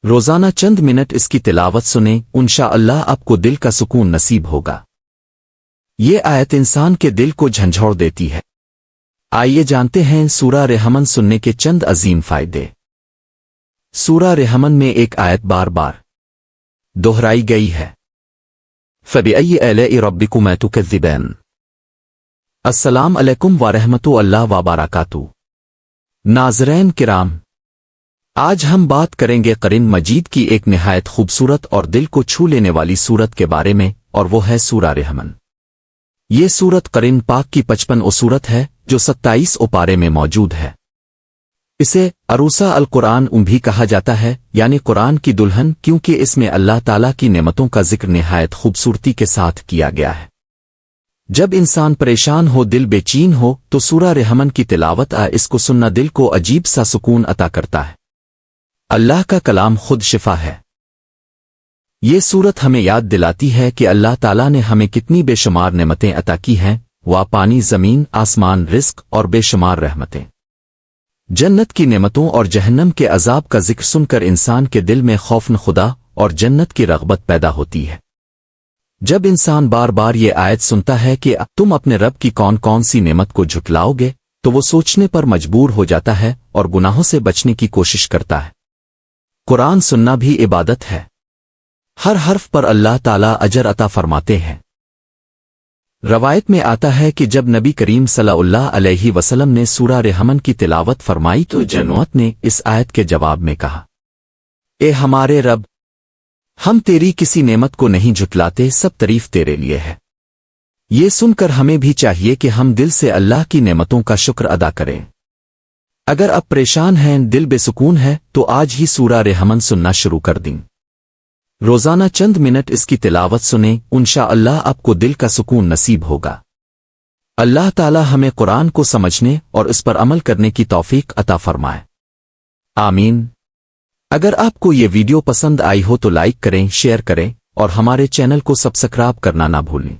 روزانہ چند منٹ اس کی تلاوت سنیں، انشاءاللہ آپ کو دل کا سکون نصیب ہوگا۔ یہ آیت انسان کے دل کو جھنجھوڑ دیتی ہے۔ آئیے جانتے ہیں سورہ رحمن سننے کے چند عظیم فائدے۔ سورہ رحمن میں ایک آیت بار بار دہرائی گئی ہے۔ فَبِأَيِّ آلَاءِ رَبِّكُمَا تُكَذِّبَانِ۔ السلام علیکم ورحمۃ اللہ وبرکاتہ۔ ناظرین کرام، آج ہم بات کریں گے قرآن مجید کی ایک نہایت خوبصورت اور دل کو چھو لینے والی سورت کے بارے میں، اور وہ ہے سورہ رحمن۔ یہ سورت قرآن پاک کی 55 سورت ہے جو 27 پارے میں موجود ہے۔ اسے عروسہ القرآن بھی کہا جاتا ہے، یعنی قرآن کی دلہن، کیونکہ اس میں اللہ تعالیٰ کی نعمتوں کا ذکر نہایت خوبصورتی کے ساتھ کیا گیا ہے۔ جب انسان پریشان ہو، دل بے چین ہو، تو سورہ رحمن کی تلاوت اس کو سننا دل کو عجیب سا سکون عطا کرتا ہے۔ اللہ کا کلام خود شفا ہے۔ یہ سورت ہمیں یاد دلاتی ہے کہ اللہ تعالیٰ نے ہمیں کتنی بے شمار نعمتیں عطا کی ہیں، وہ پانی، زمین، آسمان، رزق اور بے شمار رحمتیں۔ جنت کی نعمتوں اور جہنم کے عذاب کا ذکر سن کر انسان کے دل میں خوف خدا اور جنت کی رغبت پیدا ہوتی ہے۔ جب انسان بار بار یہ آیت سنتا ہے کہ تم اپنے رب کی کون کون سی نعمت کو جھٹلاؤ گے، تو وہ سوچنے پر مجبور ہو جاتا ہے اور گناہوں سے بچنے کی کوشش کرتا ہے۔ قرآن سننا بھی عبادت ہے۔ ہر حرف پر اللہ تعالیٰ اجر عطا فرماتے ہیں۔ روایت میں آتا ہے کہ جب نبی کریم صلی اللہ علیہ وسلم نے سورہ رحمن کی تلاوت فرمائی تو جنات نے اس آیت کے جواب میں کہا، اے ہمارے رب، ہم تیری کسی نعمت کو نہیں جھٹلاتے، سب تعریف تیرے لیے ہے۔ یہ سن کر ہمیں بھی چاہیے کہ ہم دل سے اللہ کی نعمتوں کا شکر ادا کریں۔ اگر اب پریشان ہیں، دل بے سکون ہے، تو آج ہی سورہ رحمن سننا شروع کر دیں۔ روزانہ چند منٹ اس کی تلاوت سنیں، انشاءاللہ آپ کو دل کا سکون نصیب ہوگا۔ اللہ تعالی ہمیں قرآن کو سمجھنے اور اس پر عمل کرنے کی توفیق عطا فرمائے، آمین۔ اگر آپ کو یہ ویڈیو پسند آئی ہو تو لائک کریں، شیئر کریں اور ہمارے چینل کو سبسکرائب کرنا نہ بھولیں۔